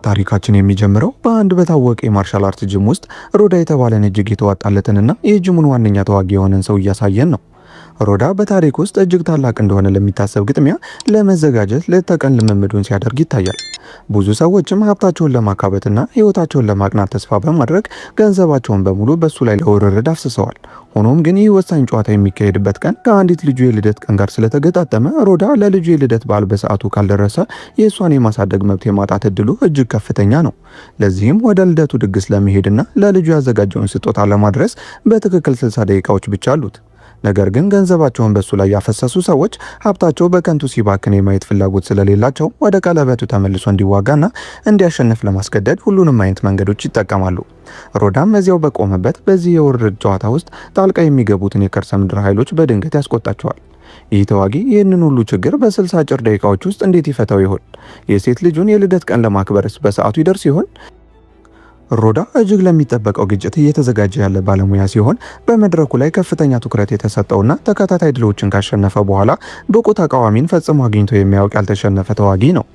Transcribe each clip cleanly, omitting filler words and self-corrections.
ታሪካችን የሚጀምረው በአንድ በታወቀ የማርሻል አርት ጅም ውስጥ ሮዳ የተባለን እጅግ የተዋጣለትንና የጅሙን ዋነኛ ተዋጊ የሆነን ሰው እያሳየን ነው። ሮዳ በታሪክ ውስጥ እጅግ ታላቅ እንደሆነ ለሚታሰብ ግጥሚያ ለመዘጋጀት ሌት ተቀን ልምምዱን ሲያደርግ ይታያል። ብዙ ሰዎችም ሀብታቸውን ለማካበትና ህይወታቸውን ለማቅናት ተስፋ በማድረግ ገንዘባቸውን በሙሉ በሱ ላይ ለውርርድ አፍስሰዋል። ሆኖም ግን ይህ ወሳኝ ጨዋታ የሚካሄድበት ቀን ከአንዲት ልጁ የልደት ቀን ጋር ስለተገጣጠመ ሮዳ ለልጁ የልደት በዓል በሰዓቱ ካልደረሰ የእሷን የማሳደግ መብት የማጣት እድሉ እጅግ ከፍተኛ ነው። ለዚህም ወደ ልደቱ ድግስ ለመሄድና ለልጁ ያዘጋጀውን ስጦታ ለማድረስ በትክክል 60 ደቂቃዎች ብቻ አሉት። ነገር ግን ገንዘባቸውን በሱ ላይ ያፈሰሱ ሰዎች ሀብታቸው በከንቱ ሲባክን የማየት ፍላጎት ስለሌላቸው ወደ ቀለበቱ ተመልሶ እንዲዋጋና እንዲያሸንፍ ለማስገደድ ሁሉንም አይነት መንገዶች ይጠቀማሉ። ሮዳም እዚያው በቆመበት በዚህ የውርርድ ጨዋታ ውስጥ ጣልቃ የሚገቡትን የከርሰ ምድር ኃይሎች በድንገት ያስቆጣቸዋል። ይህ ተዋጊ ይህንን ሁሉ ችግር በ60 አጭር ደቂቃዎች ውስጥ እንዴት ይፈታው ይሆን? የሴት ልጁን የልደት ቀን ለማክበርስ በሰዓቱ ይደርስ ይሆን? ሮዳ እጅግ ለሚጠበቀው ግጭት እየተዘጋጀ ያለ ባለሙያ ሲሆን በመድረኩ ላይ ከፍተኛ ትኩረት የተሰጠውና ተከታታይ ድሎችን ካሸነፈ በኋላ ብቁ ተቃዋሚን ፈጽሞ አግኝቶ የሚያውቅ ያልተሸነፈ ተዋጊ ነው።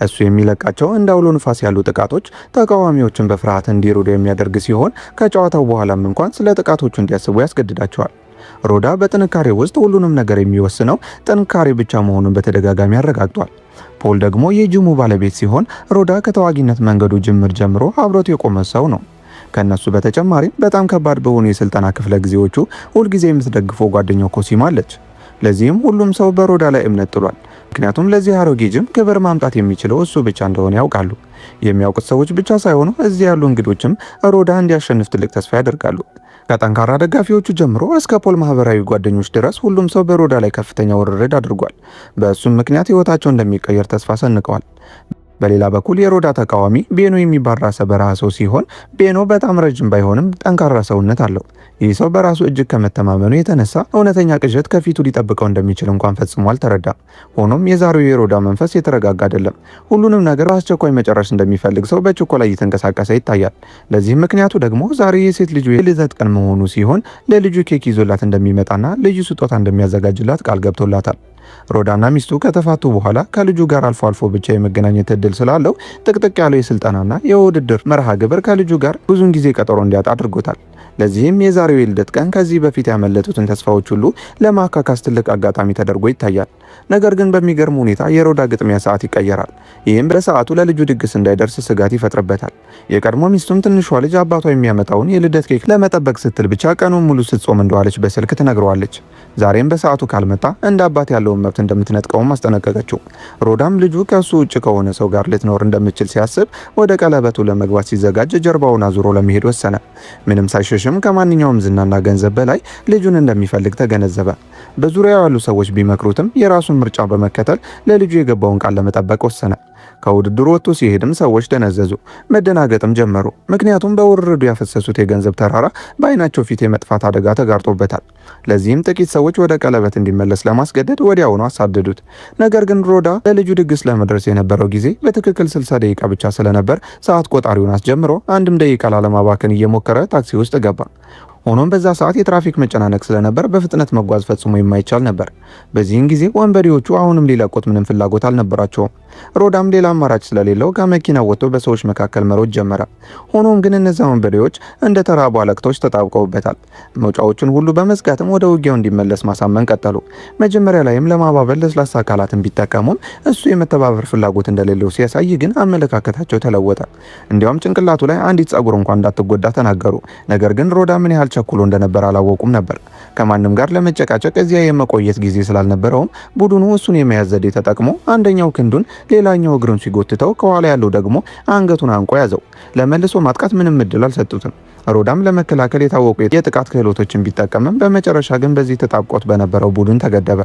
እሱ የሚለቃቸው እንደ አውሎ ንፋስ ያሉ ጥቃቶች ተቃዋሚዎችን በፍርሃት እንዲሮዱ የሚያደርግ ሲሆን ከጨዋታው በኋላም እንኳን ስለ ጥቃቶቹ እንዲያስቡ ያስገድዳቸዋል። ሮዳ በጥንካሬ ውስጥ ሁሉንም ነገር የሚወስነው ጥንካሬ ብቻ መሆኑን በተደጋጋሚ አረጋግጧል። ፖል ደግሞ የጅሙ ባለቤት ሲሆን ሮዳ ከተዋጊነት መንገዱ ጅምር ጀምሮ አብሮት የቆመ ሰው ነው። ከነሱ በተጨማሪም በጣም ከባድ በሆኑ የስልጠና ክፍለ ጊዜዎቹ ሁልጊዜ የምትደግፈው ጓደኛው ኮሲማ አለች። ለዚህም ሁሉም ሰው በሮዳ ላይ እምነት ጥሏል። ምክንያቱም ለዚህ አሮጌ ጅም ክብር ማምጣት የሚችለው እሱ ብቻ እንደሆነ ያውቃሉ። የሚያውቁት ሰዎች ብቻ ሳይሆኑ እዚህ ያሉ እንግዶችም ሮዳ እንዲያሸንፍ ትልቅ ተስፋ ያደርጋሉ። ከጠንካራ ደጋፊዎቹ ጀምሮ እስከ ፖል ማህበራዊ ጓደኞች ድረስ ሁሉም ሰው በሮዳ ላይ ከፍተኛ ውርርድ አድርጓል። በእሱም ምክንያት ህይወታቸው እንደሚቀየር ተስፋ ሰንቀዋል። በሌላ በኩል የሮዳ ተቃዋሚ ቤኖ የሚባል ራሰ በረሃ ሰው ሲሆን ቤኖ በጣም ረጅም ባይሆንም ጠንካራ ሰውነት አለው። ይህ ሰው በራሱ እጅግ ከመተማመኑ የተነሳ እውነተኛ ቅዠት ከፊቱ ሊጠብቀው እንደሚችል እንኳን ፈጽሞ አልተረዳም። ሆኖም የዛሬው የሮዳ መንፈስ የተረጋጋ አይደለም። ሁሉንም ነገር በአስቸኳይ መጨረስ እንደሚፈልግ ሰው በችኮላ እየተንቀሳቀሰ ይታያል። ለዚህም ምክንያቱ ደግሞ ዛሬ የሴት ልጁ የልደት ቀን መሆኑ ሲሆን ለልጁ ኬክ ይዞላት እንደሚመጣና ልዩ ስጦታ እንደሚያዘጋጅላት ቃል ገብቶላታል። ሮዳና ሚስቱ ከተፋቱ በኋላ ከልጁ ጋር አልፎ አልፎ ብቻ የመገናኘት እድል ስላለው ጥቅጥቅ ያለው የስልጠናና የውድድር መርሃ ግብር ከልጁ ጋር ብዙውን ጊዜ ቀጠሮ እንዲያጣ አድርጎታል። ለዚህም የዛሬው የልደት ቀን ከዚህ በፊት ያመለጡትን ተስፋዎች ሁሉ ለማካካስ ትልቅ አጋጣሚ ተደርጎ ይታያል። ነገር ግን በሚገርም ሁኔታ የሮዳ ግጥሚያ ሰዓት ይቀየራል። ይህም በሰዓቱ ለልጁ ድግስ እንዳይደርስ ስጋት ይፈጥርበታል። የቀድሞ ሚስቱም ትንሿ ልጅ አባቷ የሚያመጣውን የልደት ኬክ ለመጠበቅ ስትል ብቻ ቀኑን ሙሉ ስትጾም እንደዋለች በስልክ ትነግረዋለች። ዛሬም በሰዓቱ ካልመጣ እንደ አባት ያለውን መብት እንደምትነጥቀውም አስጠነቀቀችው። ሮዳም ልጁ ከሱ ውጭ ከሆነ ሰው ጋር ልትኖር እንደምትችል ሲያስብ ወደ ቀለበቱ ለመግባት ሲዘጋጅ ጀርባውን አዙሮ ለመሄድ ወሰነ። ምንም ሳይሸሽም ከማንኛውም ዝናና ገንዘብ በላይ ልጁን እንደሚፈልግ ተገነዘበ። በዙሪያው ያሉ ሰዎች ቢመክሩትም የራሱን ምርጫ በመከተል ለልጁ የገባውን ቃል ለመጠበቅ ወሰነ። ከውድድሩ ወጥቶ ሲሄድም ሰዎች ደነዘዙ፣ መደናገጥም ጀመሩ። ምክንያቱም በውርርዱ ያፈሰሱት የገንዘብ ተራራ በአይናቸው ፊት የመጥፋት አደጋ ተጋርጦበታል። ለዚህም ጥቂት ሰዎች ወደ ቀለበት እንዲመለስ ለማስገደድ ወዲያውኑ አሳደዱት። ነገር ግን ሮዳ ለልጁ ድግስ ለመድረስ የነበረው ጊዜ በትክክል 60 ደቂቃ ብቻ ስለነበር ሰዓት ቆጣሪውን አስጀምሮ አንድም ደቂቃ ላለማባከን እየሞከረ ታክሲ ውስጥ ገባ። ሆኖም በዛ ሰዓት የትራፊክ መጨናነቅ ስለነበር በፍጥነት መጓዝ ፈጽሞ የማይቻል ነበር። በዚህን ጊዜ ወንበዴዎቹ አሁንም ሊለቁት ምንም ፍላጎት አልነበራቸውም። ሮዳም ሌላ አማራጭ ስለሌለው ከመኪናው ወጥቶ በሰዎች መካከል መሮጥ ጀመረ። ሆኖም ግን እነዚያ ወንበዴዎች እንደ ተራቡ አለቅቶች ተጣብቀውበታል። መውጫዎቹን ሁሉ በመዝጋትም ወደ ውጊያው እንዲመለስ ማሳመን ቀጠሉ። መጀመሪያ ላይም ለማባበል ለስላሳ አካላትን ቢጠቀሙም እሱ የመተባበር ፍላጎት እንደሌለው ሲያሳይ ግን አመለካከታቸው ተለወጠ። እንዲያውም ጭንቅላቱ ላይ አንዲት ጸጉር እንኳን እንዳትጎዳ ተናገሩ። ነገር ግን ሮዳ ምን ያህል ቸኩሎ እንደነበር አላወቁም ነበር። ከማንም ጋር ለመጨቃጨቅ እዚያ የመቆየት ጊዜ ስላልነበረውም ቡድኑ እሱን የመያዝ ዘዴ ተጠቅሞ አንደኛው ክንዱን ሌላኛው እግሩን ሲጎትተው ከኋላ ያለው ደግሞ አንገቱን አንቆ ያዘው። ለመልሶ ማጥቃት ምንም እድል አልሰጡትም። ሮዳም ለመከላከል የታወቁ የጥቃት ክህሎቶችን ቢጠቀምም በመጨረሻ ግን በዚህ ተጣብቆት በነበረው ቡድን ተገደበ።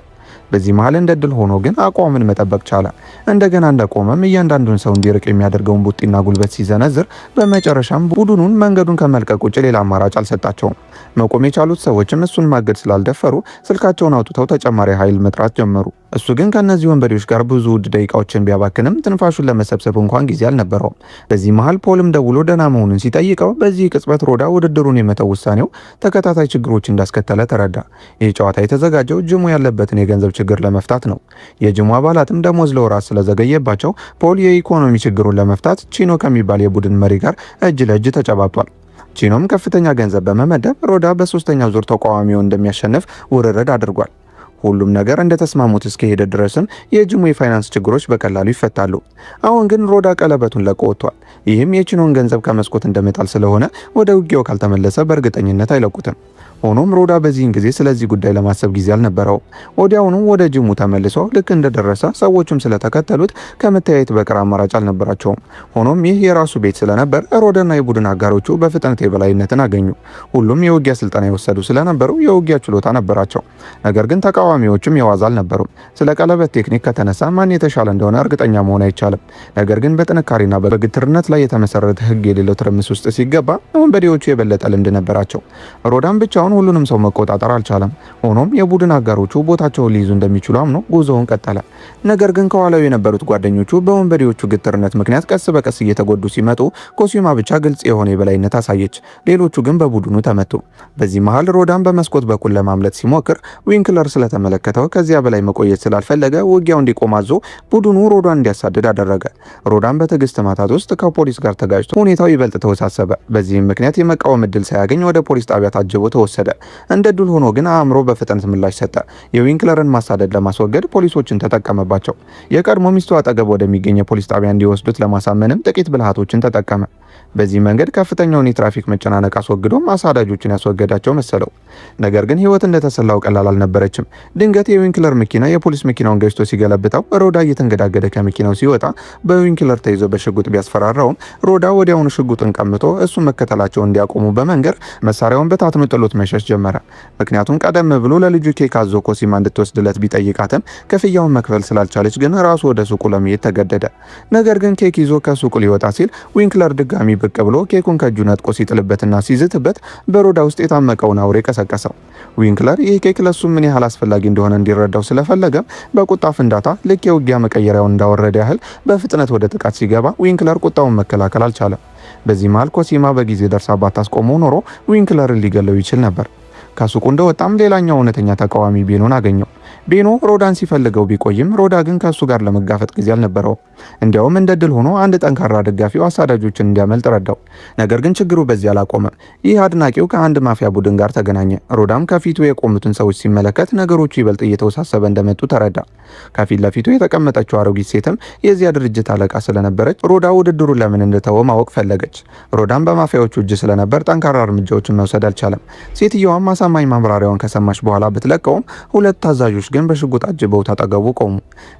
በዚህ መሃል እንደ ድል ሆኖ ግን አቋምን መጠበቅ ቻለ። እንደገና እንደቆመም እያንዳንዱን ሰው እንዲርቅ የሚያደርገውን ቡጢና ጉልበት ሲዘነዝር በመጨረሻም ቡድኑን መንገዱን ከመልቀቅ ውጭ ሌላ አማራጭ አልሰጣቸውም። መቆም የቻሉት ሰዎችም እሱን ማገድ ስላልደፈሩ ስልካቸውን አውጥተው ተጨማሪ ኃይል መጥራት ጀመሩ። እሱ ግን ከነዚህ ወንበዴዎች ጋር ብዙ ውድ ደቂቃዎችን ቢያባክንም ትንፋሹን ለመሰብሰብ እንኳን ጊዜ አልነበረውም። በዚህ መሃል ፖልም ደውሎ ደህና መሆኑን ሲጠይቀው በዚህ ቅጽበት ሮዳ ውድድሩን የመተው ውሳኔው ተከታታይ ችግሮች እንዳስከተለ ተረዳ። ይህ ጨዋታ የተዘጋጀው ጅሙ ያለበትን የገንዘብ የገንዘብ ችግር ለመፍታት ነው። የጅሙ አባላትም ደሞዝ ለወራት ስለዘገየባቸው ፖል የኢኮኖሚ ችግሩን ለመፍታት ቺኖ ከሚባል የቡድን መሪ ጋር እጅ ለእጅ ተጨባብጧል። ቺኖም ከፍተኛ ገንዘብ በመመደብ ሮዳ በሶስተኛው ዙር ተቃዋሚውን እንደሚያሸንፍ ውርርድ አድርጓል። ሁሉም ነገር እንደተስማሙት እስከሄደ ድረስም የጅሙ የፋይናንስ ችግሮች በቀላሉ ይፈታሉ። አሁን ግን ሮዳ ቀለበቱን ለቆ ወጥቷል። ይህም የቺኖን ገንዘብ ከመስኮት እንደመጣል ስለሆነ ወደ ውጊያው ካልተመለሰ በእርግጠኝነት አይለቁትም። ሆኖም ሮዳ በዚህን ጊዜ ስለዚህ ጉዳይ ለማሰብ ጊዜ አልነበረው። ወዲያውኑ ወደ ጅሙ ተመልሶ ልክ እንደደረሰ ሰዎችም ስለተከተሉት ከመተያየት በቀር አማራጭ አልነበራቸውም። ሆኖም ይህ የራሱ ቤት ስለነበር ሮዳና የቡድን አጋሮቹ በፍጥነት የበላይነትን አገኙ። ሁሉም የውጊያ ስልጠና የወሰዱ ስለነበሩ የውጊያ ችሎታ ነበራቸው። ነገር ግን ተቃዋሚዎችም የዋዛ አልነበሩም። ስለ ቀለበት ቴክኒክ ከተነሳ ማን የተሻለ እንደሆነ እርግጠኛ መሆን አይቻልም። ነገር ግን በጥንካሬና በግትርነት ላይ የተመሰረተ ሕግ የሌለው ትርምስ ውስጥ ሲገባ ወንበዴዎቹ የበለጠ ልምድ ነበራቸው። ሮዳም ብቻውን ሁሉንም ሰው መቆጣጠር አልቻለም። ሆኖም የቡድን አጋሮቹ ቦታቸውን ሊይዙ እንደሚችሉ አምኖ ጉዞውን ቀጠለ። ነገር ግን ከኋላው የነበሩት ጓደኞቹ በወንበዴዎቹ ግትርነት ምክንያት ቀስ በቀስ እየተጎዱ ሲመጡ ኮሲማ ብቻ ግልጽ የሆነ የበላይነት አሳየች። ሌሎቹ ግን በቡድኑ ተመቱ። በዚህ መሃል ሮዳን በመስኮት በኩል ለማምለጥ ሲሞክር ዊንክለር ስለተመለከተው ከዚያ በላይ መቆየት ስላልፈለገ ውጊያው እንዲቆም አዞ ቡድኑ ሮዳን እንዲያሳድድ አደረገ። ሮዳን በትዕግስት ማጣት ውስጥ ከፖሊስ ጋር ተጋጭቶ ሁኔታው ይበልጥ ተወሳሰበ። በዚህም ምክንያት የመቃወም እድል ሳያገኝ ወደ ፖሊስ ጣቢያ ታጅቦ ተወሰደ። እንደ ድል ሆኖ ግን አእምሮ በፍጥነት ምላሽ ሰጠ። የዊንክለርን ማሳደድ ለማስወገድ ፖሊሶችን ተጠቀመባቸው። የቀድሞ ሚስቱ አጠገብ ወደሚገኝ የፖሊስ ጣቢያ እንዲወስዱት ለማሳመንም ጥቂት ብልሃቶችን ተጠቀመ። በዚህ መንገድ ከፍተኛውን የትራፊክ መጨናነቅ አስወግዶም አሳዳጆችን ያስወገዳቸው መሰለው። ነገር ግን ህይወት እንደተሰላው ቀላል አልነበረችም። ድንገት የዊንክለር መኪና የፖሊስ መኪናውን ገጭቶ ሲገለብጠው ሮዳ እየተንገዳገደ ከመኪናው ሲወጣ በዊንክለር ተይዞ በሽጉጥ ቢያስፈራራውም ሮዳ ወዲያውኑ ሽጉጥን ቀምቶ እሱ መከተላቸውን እንዲያቆሙ በመንገር መሳሪያውን በታትኖ ጥሎት መሸሽ ጀመረ። ምክንያቱም ቀደም ብሎ ለልጁ ኬክ አዞ ኮሲማ እንድትወስድለት ቢጠይቃትም ክፍያውን መክፈል ስላልቻለች ግን ራሱ ወደ ሱቁ ለመሄድ ተገደደ። ነገር ግን ኬክ ይዞ ከሱቁ ሊወጣ ሲል ዊንክለር ድጋሚ ብቅ ብሎ ኬኩን ከእጁ ነጥቆ ሲጥልበትና ሲዝትበት በሮዳ ውስጥ የታመቀውን አውሬ ቀሰቀሰው። ዊንክለር ይህ ኬክ ለሱ ምን ያህል አስፈላጊ እንደሆነ እንዲረዳው ስለፈለገም በቁጣ ፍንዳታ ልክ የውጊያ መቀየሪያውን እንዳወረደ ያህል በፍጥነት ወደ ጥቃት ሲገባ ዊንክለር ቁጣውን መከላከል አልቻለም። በዚህ መሃል ኮሲማ በጊዜ ደርሳ ባታስቆመው ኖሮ ዊንክለርን ሊገለው ይችል ነበር። ከሱቁ እንደወጣም ሌላኛው እውነተኛ ተቃዋሚ ቤኖን አገኘው። ቤኖ ሮዳን ሲፈልገው ቢቆይም ሮዳ ግን ከሱ ጋር ለመጋፈጥ ጊዜ አልነበረው። እንዲያውም እንደ ድል ሆኖ አንድ ጠንካራ ደጋፊው አሳዳጆችን እንዲያመልጥ ረዳው። ነገር ግን ችግሩ በዚህ አላቆመም። ይህ አድናቂው ከአንድ ማፊያ ቡድን ጋር ተገናኘ። ሮዳም ከፊቱ የቆሙትን ሰዎች ሲመለከት ነገሮቹ ይበልጥ እየተወሳሰበ እንደመጡ ተረዳ። ከፊት ለፊቱ የተቀመጠችው አሮጊት ሴትም የዚያ ድርጅት አለቃ ስለነበረች ሮዳ ውድድሩን ለምን እንደተወ ማወቅ ፈለገች። ሮዳም በማፊያዎቹ እጅ ስለነበር ጠንካራ እርምጃዎችን መውሰድ አልቻለም። ሴትየዋም አሳማኝ ማብራሪያውን ከሰማች በኋላ ብትለቀውም ሁለት ታዛዦች ግን በሽጉጥ አጅበው ታጠገቡ ቆሙ።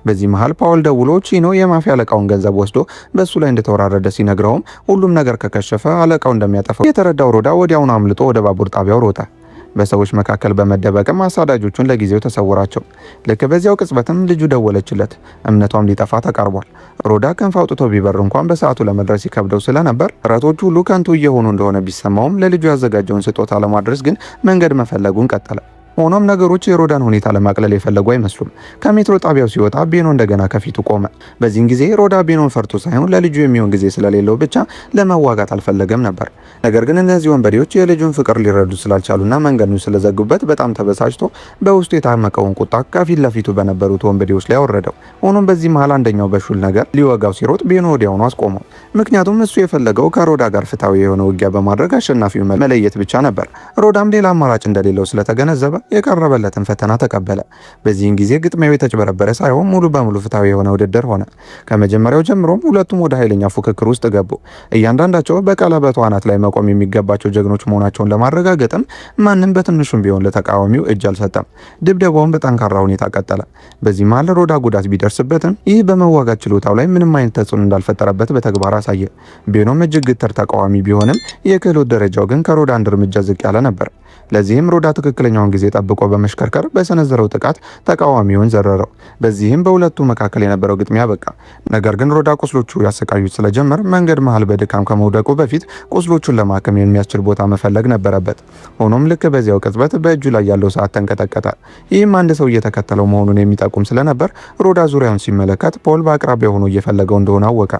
በዚህ መሃል ፓውል ደውሎ ቺኖ የማፊያ አለቃውን ገንዘብ ወስዶ በሱ ላይ እንደተወራረደ ሲነግረውም ሁሉም ነገር ከከሸፈ አለቃው እንደሚያጠፋው የተረዳው ሮዳ ወዲያውኑ አምልጦ ወደ ባቡር ጣቢያው ሮጠ። በሰዎች መካከል በመደበቅም አሳዳጆቹን ለጊዜው ተሰውራቸው። ልክ በዚያው ቅጽበትም ልጁ ደወለችለት። እምነቷም ሊጠፋ ተቃርቧል። ሮዳ ክንፍ አውጥቶ ቢበር እንኳን በሰዓቱ ለመድረስ ይከብደው ስለነበር ጥረቶቹ ሁሉ ከንቱ እየሆኑ እንደሆነ ቢሰማውም ለልጁ ያዘጋጀውን ስጦታ ለማድረስ ግን መንገድ መፈለጉን ቀጠለ። ሆኖም ነገሮች የሮዳን ሁኔታ ለማቅለል የፈለጉ አይመስሉም። ከሜትሮ ጣቢያው ሲወጣ ቤኖ እንደገና ከፊቱ ቆመ። በዚህን ጊዜ ሮዳ ቤኖን ፈርቶ ሳይሆን ለልጁ የሚሆን ጊዜ ስለሌለው ብቻ ለመዋጋት አልፈለገም ነበር። ነገር ግን እነዚህ ወንበዴዎች የልጁን ፍቅር ሊረዱ ስላልቻሉና መንገዱን ስለዘጉበት በጣም ተበሳጭቶ በውስጡ የታመቀውን ቁጣ ከፊት ለፊቱ በነበሩት ወንበዴዎች ላይ አወረደው። ሆኖም በዚህ መሃል አንደኛው በሹል ነገር ሊወጋው ሲሮጥ ቤኖ ወዲያውኑ አስቆመው። ምክንያቱም እሱ የፈለገው ከሮዳ ጋር ፍትሃዊ የሆነ ውጊያ በማድረግ አሸናፊው መለየት ብቻ ነበር። ሮዳም ሌላ አማራጭ እንደሌለው ስለተገነዘበ የቀረበለትን ፈተና ተቀበለ። በዚህን ጊዜ ግጥሚያው የተጭበረበረ ሳይሆን ሙሉ በሙሉ ፍትሃዊ የሆነ ውድድር ሆነ። ከመጀመሪያው ጀምሮም ሁለቱም ወደ ኃይለኛ ፉክክር ውስጥ ገቡ። እያንዳንዳቸው በቀለበቱ አናት ላይ መቆም የሚገባቸው ጀግኖች መሆናቸውን ለማረጋገጥም ማንም በትንሹም ቢሆን ለተቃዋሚው እጅ አልሰጠም። ድብደባውን በጠንካራ ሁኔታ ቀጠለ። በዚህ መሃል ሮዳ ጉዳት ቢደርስበትም ይህ በመዋጋት ችሎታው ላይ ምንም አይነት ተጽዕኖ እንዳልፈጠረበት በተግባር አሳየ። ቤኖም እጅግ ግትር ተቃዋሚ ቢሆንም የክህሎት ደረጃው ግን ከሮዳ አንድ እርምጃ ዝቅ ያለ ነበር። ለዚህም ሮዳ ትክክለኛውን ጊዜ ጠብቆ በመሽከርከር በሰነዘረው ጥቃት ተቃዋሚውን ዘረረው። በዚህም በሁለቱ መካከል የነበረው ግጥሚያ በቃ። ነገር ግን ሮዳ ቁስሎቹ ያሰቃዩት ስለጀመር መንገድ መሃል በድካም ከመውደቁ በፊት ቁስሎቹን ለማከም የሚያስችል ቦታ መፈለግ ነበረበት። ሆኖም ልክ በዚያው ቅጽበት በእጁ ላይ ያለው ሰዓት ተንቀጠቀጠ። ይህም አንድ ሰው እየተከተለው መሆኑን የሚጠቁም ስለነበር ሮዳ ዙሪያውን ሲመለከት ፖል በአቅራቢያ ሆኖ እየፈለገው እንደሆነ አወቀ።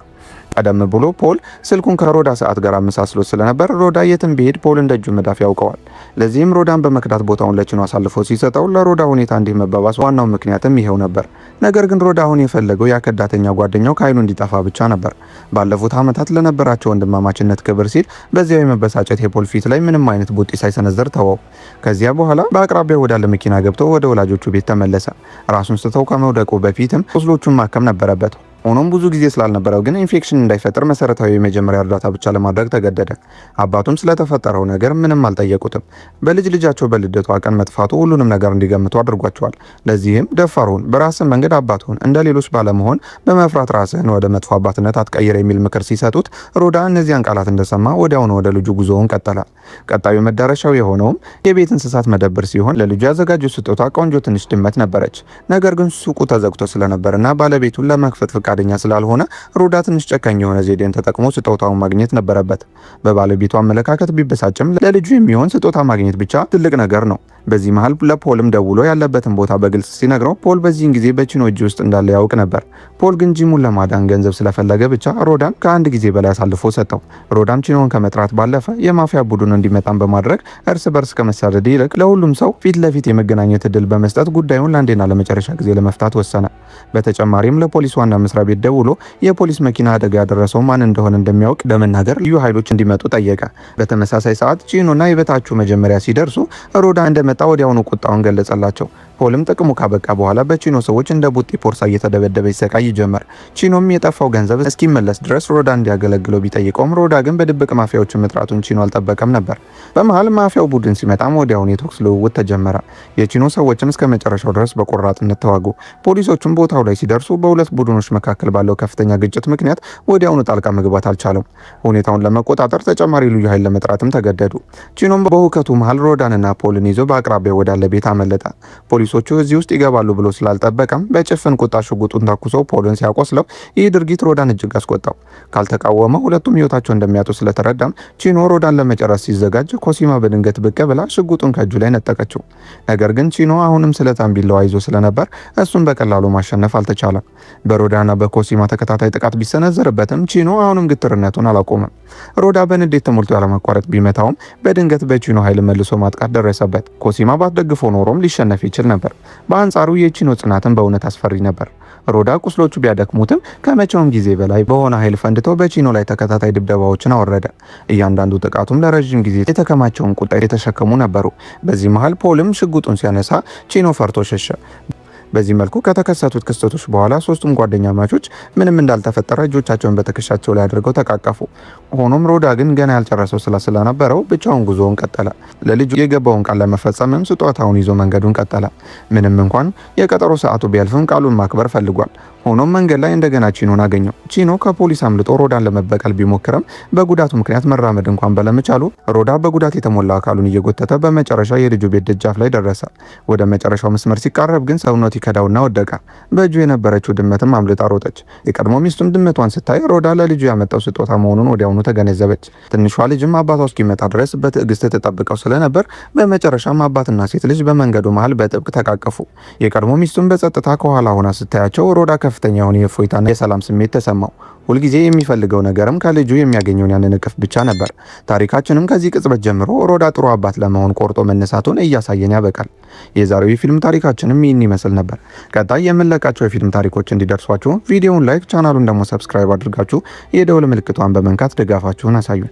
ቀደም ብሎ ፖል ስልኩን ከሮዳ ሰዓት ጋር አመሳስሎ ስለነበር ሮዳ የትም ቢሄድ ፖል እንደ እጁ መዳፍ ያውቀዋል። ለዚህም ሮዳን በመክዳት ቦታውን ለቺኖ አሳልፎ ሲሰጠው ለሮዳ ሁኔታ እንዲህ መባባስ ዋናው ምክንያትም ይሄው ነበር። ነገር ግን ሮዳ አሁን የፈለገው ያከዳተኛ ጓደኛው ከአይኑ እንዲጠፋ ብቻ ነበር። ባለፉት ዓመታት ለነበራቸው ወንድማማችነት ክብር ሲል በዚያው የመበሳጨት የፖል ፊት ላይ ምንም አይነት ቡጢ ሳይሰነዘር ተወው። ከዚያ በኋላ በአቅራቢያው ወዳለ መኪና ገብቶ ወደ ወላጆቹ ቤት ተመለሰ። ራሱን ስተው ከመውደቁ በፊትም ቁስሎቹን ማከም ነበረበት። ሆኖም ብዙ ጊዜ ስላልነበረው ግን ኢንፌክሽን እንዳይፈጠር መሰረታዊ የመጀመሪያ እርዳታ ብቻ ለማድረግ ተገደደ። አባቱም ስለተፈጠረው ነገር ምንም አልጠየቁትም። በልጅ ልጃቸው በልደቷ ቀን መጥፋቱ ሁሉንም ነገር እንዲገምቱ አድርጓቸዋል። ለዚህም ደፋሩን በራስህ መንገድ አባት ሁን፣ እንደ ሌሎች ባለመሆን በመፍራት ራስህን ወደ መጥፎ አባትነት አትቀይር የሚል ምክር ሲሰጡት ሮዳ እነዚያን ቃላት እንደሰማ ወዲያውኑ ወደ ልጁ ጉዞውን ቀጠለ። ቀጣዩ መዳረሻው የሆነውም የቤት እንስሳት መደብር ሲሆን ለልጁ ያዘጋጀው ስጦታ ቆንጆ ትንሽ ድመት ነበረች። ነገር ግን ሱቁ ተዘግቶ ስለነበርና ባለቤቱን ለመክፈት ፈቃደኛ ስላልሆነ ሮዳ ትንሽ ጨካኝ የሆነ ዘዴን ተጠቅሞ ስጦታውን ማግኘት ነበረበት። በባለቤቱ አመለካከት ቢበሳጭም ለልጁ የሚሆን ስጦታ ማግኘት ብቻ ትልቅ ነገር ነው። በዚህ መሃል ለፖልም ደውሎ ያለበትን ቦታ በግልጽ ሲነግረው ፖል በዚህን ጊዜ በቺኖ እጅ ውስጥ እንዳለ ያውቅ ነበር። ፖል ግን ጂሙን ለማዳን ገንዘብ ስለፈለገ ብቻ ሮዳን ከአንድ ጊዜ በላይ አሳልፎ ሰጠው። ሮዳም ቺኖን ከመጥራት ባለፈ የማፊያ ቡድን እንዲመጣን በማድረግ እርስ በርስ ከመሳደድ ይልቅ ለሁሉም ሰው ፊት ለፊት የመገናኘት እድል በመስጠት ጉዳዩን ለአንዴና ለመጨረሻ ጊዜ ለመፍታት ወሰነ። በተጨማሪም ለፖሊስ ዋና መስሪያ ቤት ደውሎ የፖሊስ መኪና አደጋ ያደረሰው ማን እንደሆነ እንደሚያውቅ በመናገር ልዩ ኃይሎች እንዲመጡ ጠየቀ። በተመሳሳይ ሰዓት ቺኖና የበታቹ መጀመሪያ ሲደርሱ ሮዳ እንደመጣ ወዲያውኑ ቁጣውን ገለጸላቸው። ፖልም ጥቅሙ ካበቃ በኋላ በቺኖ ሰዎች እንደ ቡጢ ፖርሳ እየተደበደበ ይሰቃይ ጀመር። ቺኖም የጠፋው ገንዘብ እስኪመለስ ድረስ ሮዳ እንዲያገለግለው ቢጠይቀውም ሮዳ ግን በድብቅ ማፊያዎችን መጥራቱን ቺኖ አልጠበቀም ነበር። በመሃል ማፊያው ቡድን ሲመጣም ወዲያውኑ የተኩስ ልውውጥ ተጀመረ። የቺኖ ሰዎችም እስከ መጨረሻው ድረስ በቆራጥነት ተዋጉ። ፖሊሶቹም ቦታው ላይ ሲደርሱ በሁለት ቡድኖች መካከል ባለው ከፍተኛ ግጭት ምክንያት ወዲያውኑ ጣልቃ መግባት አልቻለም። ሁኔታውን ለመቆጣጠር ተጨማሪ ልዩ ኃይል ለመጥራትም ተገደዱ። ቺኖም በሁከቱ መሃል ሮዳንና ፖልን ይዞ በአቅራቢያው ወዳለ ቤት አመለጠ። ፖሊሶቹ እዚህ ውስጥ ይገባሉ ብሎ ስላልጠበቀም በጭፍን ቁጣ ሽጉጡን ተኩሶ ፖልን ሲያቆስለው ይህ ድርጊት ሮዳን እጅግ አስቆጣው። ካልተቃወመ ሁለቱም ህይወታቸው እንደሚያጡ ስለተረዳም ቺኖ ሮዳን ለመጨረስ ሲዘጋጅ ኮሲማ በድንገት ብቅ ብላ ሽጉጡን ከእጁ ላይ ነጠቀችው። ነገር ግን ቺኖ አሁንም ስለታም ቢላዋ ይዞ ስለነበር እሱን በቀላሉ ማሸነፍ አልተቻለም። በሮዳና በኮሲማ ተከታታይ ጥቃት ቢሰነዘርበትም ቺኖ አሁንም ግትርነቱን አላቆመም። ሮዳ በንዴት ተሞልቶ ያለማቋረጥ ቢመታውም በድንገት በቺኖ ኃይል መልሶ ማጥቃት ደረሰበት። ኮሲማ ባትደግፈው ኖሮም ሊሸነፍ ይችል ነበር። በአንጻሩ የቺኖ ጽናትን በእውነት አስፈሪ ነበር። ሮዳ ቁስሎቹ ቢያደክሙትም ከመቼውም ጊዜ በላይ በሆነ ኃይል ፈንድቶ በቺኖ ላይ ተከታታይ ድብደባዎችን አወረደ። እያንዳንዱ ጥቃቱም ለረጅም ጊዜ የተከማቸውን ቁጣ የተሸከሙ ነበሩ። በዚህ መሃል ፖልም ሽጉጡን ሲያነሳ ቺኖ ፈርቶ ሸሸ። በዚህ መልኩ ከተከሰቱት ክስተቶች በኋላ ሶስቱም ጓደኛ ማቾች ምንም እንዳልተፈጠረ እጆቻቸውን በትከሻቸው ላይ አድርገው ተቃቀፉ። ሆኖም ሮዳ ግን ገና ያልጨረሰው ስለነበረው ብቻውን ጉዞውን ቀጠለ። ለልጁ የገባውን ቃል ለመፈጸምም ስጦታውን ይዞ መንገዱን ቀጠለ። ምንም እንኳን የቀጠሮ ሰዓቱ ቢያልፍም ቃሉን ማክበር ፈልጓል። ሆኖም መንገድ ላይ እንደገና ቺኖን አገኘው። ቺኖ ከፖሊስ አምልጦ ሮዳን ለመበቀል ቢሞክርም በጉዳቱ ምክንያት መራመድ እንኳን ባለመቻሉ ሮዳ በጉዳት የተሞላ አካሉን እየጎተተ በመጨረሻ የልጁ ቤት ደጃፍ ላይ ደረሰ። ወደ መጨረሻው መስመር ሲቃረብ ግን ሰውነቱ ይከዳውና ወደቀ። በእጁ የነበረችው ድመትም አምልጣ ሮጠች። የቀድሞ ሚስቱም ድመቷን ስታይ ሮዳ ለልጁ ያመጣው ስጦታ መሆኑን ወዲያውኑ ተገነዘበች። ትንሿ ልጅም አባቷ እስኪመጣ ድረስ በትዕግስት ተጠብቀው ስለነበር በመጨረሻም አባትና ሴት ልጅ በመንገዱ መሃል በጥብቅ ተቃቀፉ። የቀድሞ ሚስቱም በጸጥታ ከኋላ ሆና ስታያቸው ሮዳ ከፍተኛ የሆነ የእፎይታና የሰላም ስሜት ተሰማው። ሁልጊዜ የሚፈልገው ነገርም ከልጁ የሚያገኘውን ያንን እቅፍ ብቻ ነበር። ታሪካችንም ከዚህ ቅጽበት ጀምሮ ሮዳ ጥሩ አባት ለመሆን ቆርጦ መነሳቱን እያሳየን ያበቃል። የዛሬው የፊልም ታሪካችንም ይህን ይመስል ነበር። ቀጣይ የምንለቃቸው የፊልም ታሪኮች እንዲደርሷችሁ ቪዲዮውን ላይክ፣ ቻናሉን ደግሞ ሰብስክራይብ አድርጋችሁ የደውል ምልክቷን በመንካት ድጋፋችሁን አሳዩን።